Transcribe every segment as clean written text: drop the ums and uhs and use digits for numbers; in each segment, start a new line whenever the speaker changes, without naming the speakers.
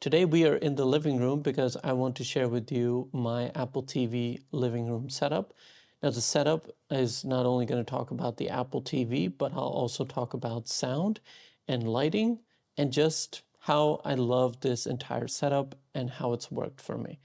Today we are in the living room because I want to share with you my Apple TV living room setup. Now the setup is not only going to talk about the Apple TV, but I'll also talk about sound and lighting and just how I love this entire setup and how it's worked for me.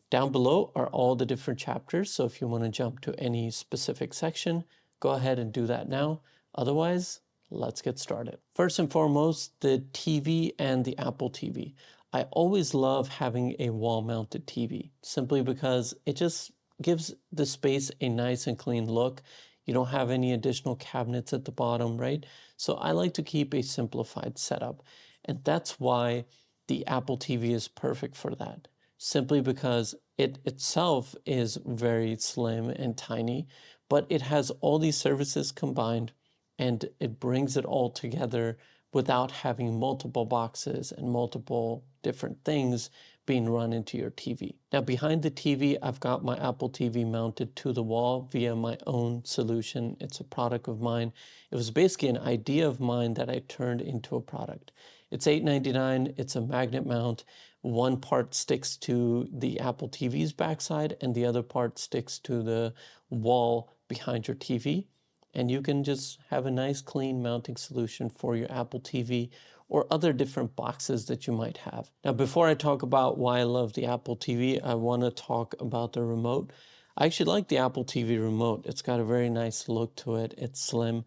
Down below are all the different chapters, so if you want to jump to any specific section, go ahead and do that now. Otherwise, let's get started. First and foremost, the TV and the Apple TV. I always love having a wall-mounted TV simply because it just gives the space a nice and clean look. You don't have any additional cabinets at the bottom, right? So I like to keep a simplified setup, and that's why the Apple TV is perfect for that. Simply because it itself is very slim and tiny, but it has all these services combined and it brings it all together without having multiple boxes and multiple different things being run into your TV. Now behind the TV, I've got my Apple TV mounted to the wall via my own solution. It's a product of mine. It was basically an idea of mine that I turned into a product. It's $8.99. It's a magnet mount. One part sticks to the Apple TV's backside and the other part sticks to the wall behind your TV. And you can just have a nice clean mounting solution for your Apple TV or other different boxes that you might have. Now, before I talk about why I love the Apple TV, I want to talk about the remote. I actually like the Apple TV remote. It's got a very nice look to it. It's slim.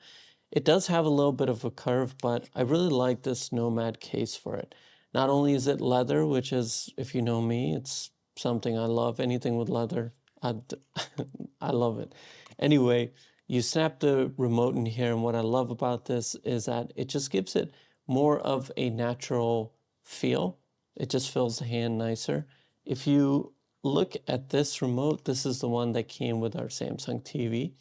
It does have a little bit of a curve, but I really like this Nomad case for it. Not only is it leather, which is, if you know me, it's something I love. Anything with leather, I love it. Anyway, you snap the remote in here, and what I love about this is that it just gives it more of a natural feel. It just feels the hand nicer. If you look at this remote, this is the one that came with our Samsung TV.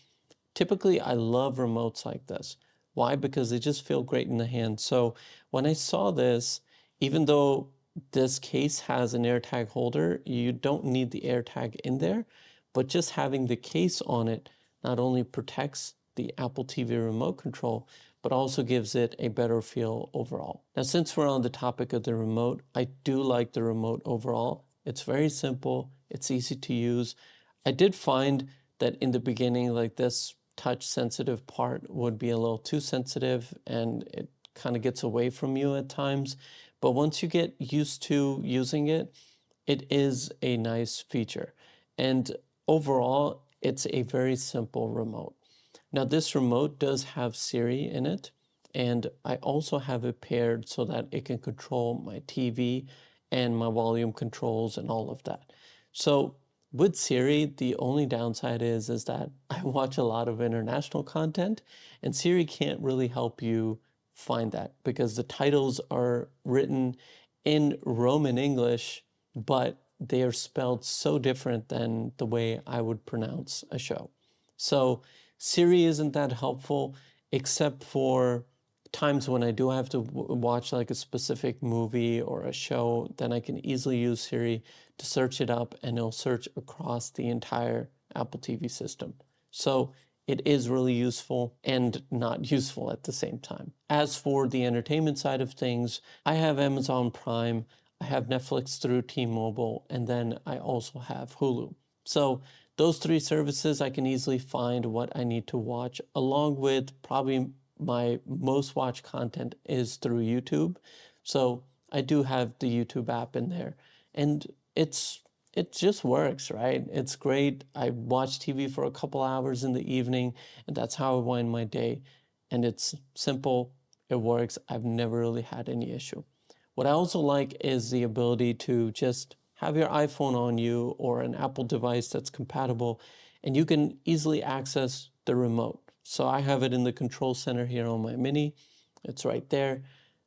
Typically, I love remotes like this. Why? Because they just feel great in the hand. So when I saw this, even though this case has an AirTag holder, you don't need the AirTag in there, but just having the case on it not only protects the Apple TV remote control, but also gives it a better feel overall. Now, since we're on the topic of the remote, I do like the remote overall. It's very simple. It's easy to use. I did find that in the beginning, like this touch sensitive part would be a little too sensitive and it kind of gets away from you at times. But once you get used to using it, it is a nice feature. And overall, it's a very simple remote. Now this remote does have Siri in it, and I also have it paired so that it can control my TV and my volume controls and all of that. So with Siri, the only downside is that I watch a lot of international content, and Siri can't really help you find that because the titles are written in Roman English, but they are spelled so different than the way I would pronounce a show. So Siri isn't that helpful except for times when I do have to watch like a specific movie or a show. Then I can easily use Siri to search it up and it'll search across the entire Apple TV system. So it is really useful and not useful at the same time. As for the entertainment side of things, I have Amazon Prime, I have Netflix through T-Mobile, and then I also have Hulu. So those three services, I can easily find what I need to watch, along with probably my most watched content is through YouTube. So I do have the YouTube app in there, and it just works, right? It's great. I watch TV for a couple hours in the evening, and that's how I wind my day. And it's simple, it works. I've never really had any issue. What I also like is the ability to just have your iPhone on you or an Apple device that's compatible, and you can easily access the remote. So I have it in the control center here on my Mini. It's right there.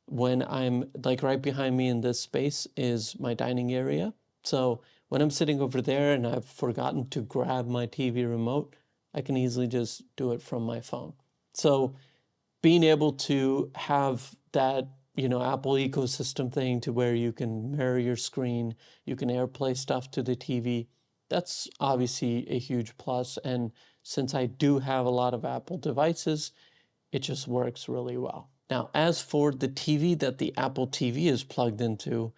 When I'm like right behind me in this space is my dining area. So when I'm sitting over there and I've forgotten to grab my TV remote, I can easily just do it from my phone. So being able to have that, Apple ecosystem thing to where you can mirror your screen, you can AirPlay stuff to the TV, that's obviously a huge plus. And since I do have a lot of Apple devices, it just works really well. Now, as for the TV that the Apple TV is plugged into,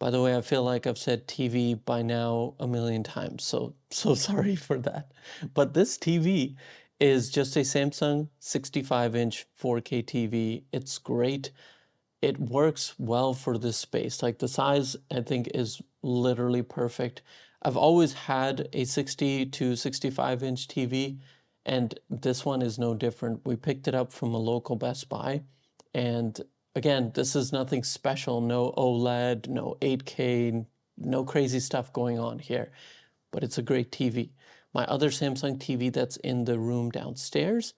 By the way, I feel like I've said TV by now a million times, so sorry for that. But this TV is just a Samsung 65-inch 4K TV. It's great. It works well for this space. Like the size, I think, is literally perfect. I've always had a 60 to 65-inch TV, and this one is no different. We picked it up from a local Best Buy, and again, this is nothing special. No OLED, no 8K, no crazy stuff going on here, but it's a great TV. My other Samsung TV that's in the room downstairs,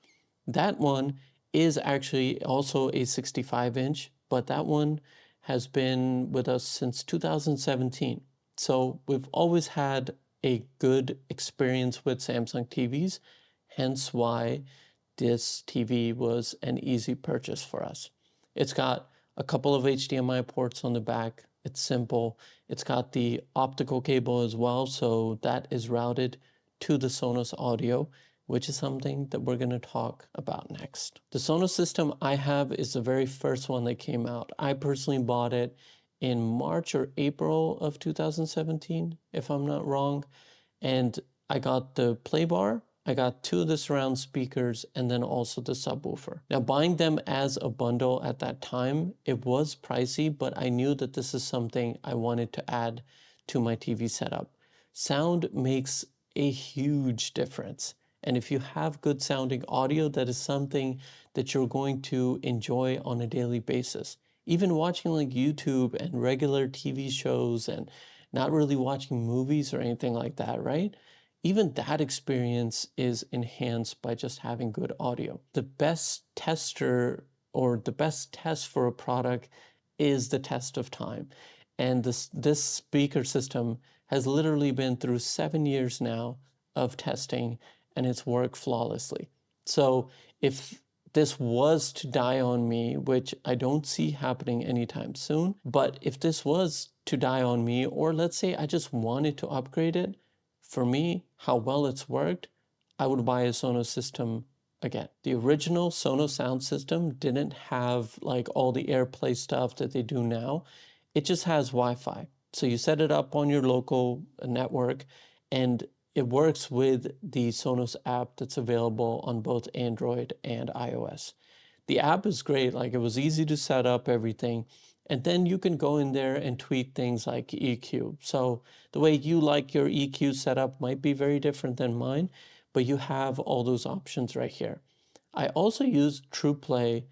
that one is actually also a 65-inch, but that one has been with us since 2017. So we've always had a good experience with Samsung TVs, hence why this TV was an easy purchase for us. It's got a couple of HDMI ports on the back. It's simple. It's got the optical cable as well, so that is routed to the Sonos audio, which is something that we're going to talk about next. The Sonos system I have is the very first one that came out. I personally bought it in March or April of 2017, if I'm not wrong. And I got the play bar, I got two of the surround speakers, and then also the subwoofer. Now, buying them as a bundle at that time, it was pricey, but I knew that this is something I wanted to add to my TV setup. Sound makes a huge difference. And if you have good sounding audio, that is something that you're going to enjoy on a daily basis. Even watching like YouTube and regular TV shows and not really watching movies or anything like that, right? Even that experience is enhanced by just having good audio. The best tester or the best test for a product is the test of time. And this speaker system has literally been through 7 years now of testing, and it's worked flawlessly. So if this was to die on me, which I don't see happening anytime soon, but if this was to die on me, or let's say I just wanted to upgrade it, for me, how well it's worked, I would buy a Sonos system again. The original Sonos sound system didn't have like all the AirPlay stuff that they do now. It just has Wi-Fi. So you set it up on your local network, and it works with the Sonos app that's available on both Android and iOS. The app is great, like it was easy to set up everything. And then you can go in there and tweak things like EQ. So the way you like your EQ setup might be very different than mine, but you have all those options right here. I also use TruePlay,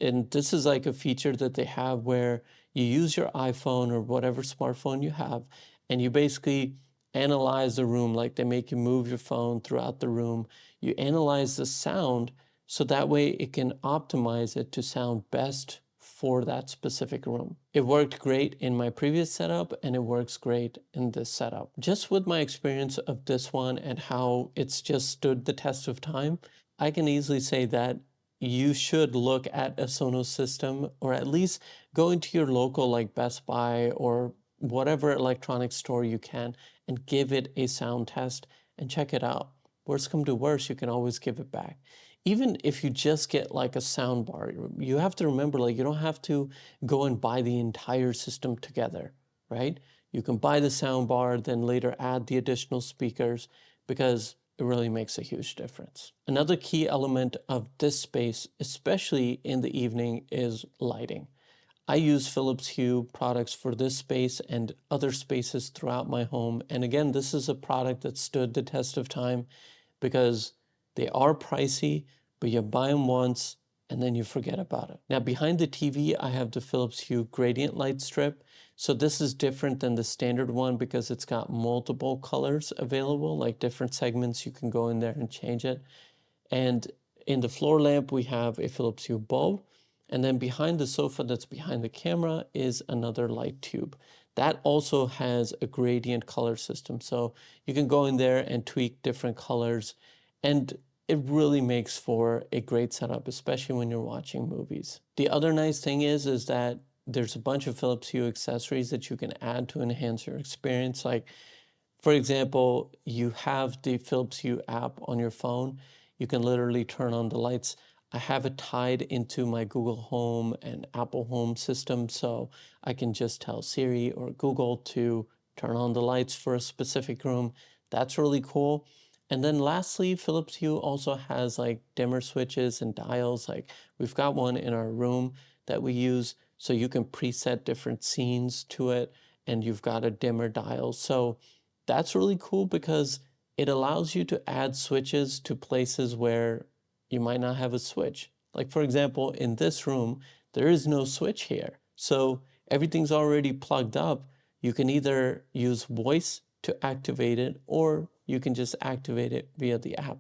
and this is like a feature that they have where you use your iPhone or whatever smartphone you have, and you basically analyze the room, like they make you move your phone throughout the room. You analyze the sound so that way it can optimize it to sound best for that specific room. It worked great in my previous setup, and it works great in this setup. Just with my experience of this one and how it's just stood the test of time, I can easily say that you should look at a Sonos system, or at least go into your local like Best Buy or whatever electronics store you can and give it a sound test and check it out. Worst come to worst, you can always give it back. Even if you just get like a sound bar, you have to remember, like, you don't have to go and buy the entire system together, right? You can buy the sound bar, then later add the additional speakers, because it really makes a huge difference. Another key element of this space, especially in the evening, is lighting. I use Philips Hue products for this space and other spaces throughout my home. And again, this is a product that stood the test of time because they are pricey, but you buy them once and then you forget about it. Now behind the TV, I have the Philips Hue Gradient Light Strip. So this is different than the standard one because it's got multiple colors available, like different segments. You can go in there and change it. And in the floor lamp, we have a Philips Hue bulb. And then behind the sofa that's behind the camera is another light tube. That also has a gradient color system. So you can go in there and tweak different colors. And it really makes for a great setup, especially when you're watching movies. The other nice thing is that there's a bunch of Philips Hue accessories that you can add to enhance your experience. Like, for example, you have the Philips Hue app on your phone. You can literally turn on the lights. I have it tied into my Google Home and Apple Home system, so I can just tell Siri or Google to turn on the lights for a specific room. That's really cool. And then lastly, Philips Hue also has like dimmer switches and dials. Like we've got one in our room that we use, so you can preset different scenes to it, and you've got a dimmer dial. So that's really cool because it allows you to add switches to places where you might not have a switch. Like for example, in this room, there is no switch here. So everything's already plugged up. You can either use voice to activate it, or you can just activate it via the app.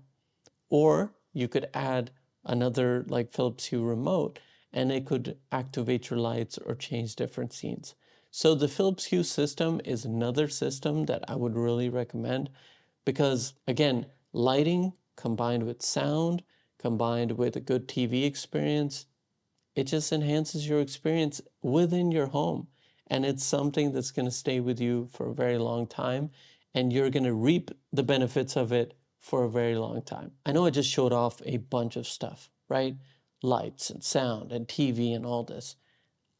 Or you could add another like Philips Hue remote and it could activate your lights or change different scenes. So the Philips Hue system is another system that I would really recommend because again, lighting combined with sound, combined with a good TV experience, it just enhances your experience within your home. And it's something that's going to stay with you for a very long time. And you're going to reap the benefits of it for a very long time. I know I just showed off a bunch of stuff, right? Lights and sound and TV and all this.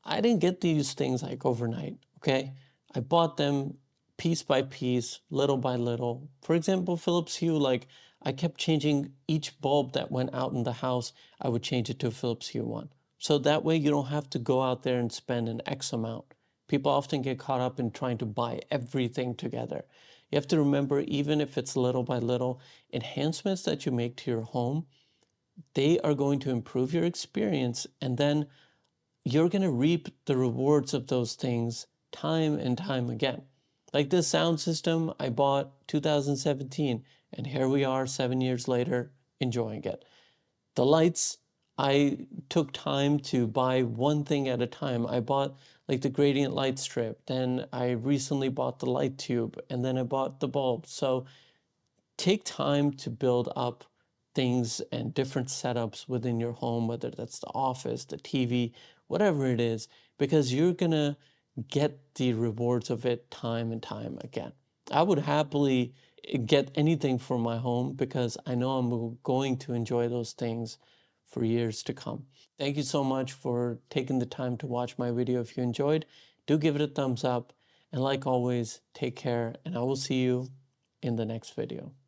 I didn't get these things like overnight, okay? I bought them piece by piece, little by little. For example, Philips Hue, like I kept changing each bulb that went out in the house, I would change it to a Philips Hue one. So that way you don't have to go out there and spend an X amount. People often get caught up in trying to buy everything together. You have to remember, even if it's little by little, enhancements that you make to your home, they are going to improve your experience, and then you're going to reap the rewards of those things time and time again. Like this sound system I bought 2017, and here we are 7 years later enjoying it. The lights, I took time to buy one thing at a time. I bought like the gradient light strip, then I recently bought the light tube, and then I bought the bulb. So take time to build up things and different setups within your home, whether that's the office, the TV, whatever it is, because you're gonna get the rewards of it time and time again. I would happily get anything for my home because I know I'm going to enjoy those things for years to come. Thank you so much for taking the time to watch my video. If you enjoyed, do give it a thumbs up. And like always, take care, and I will see you in the next video.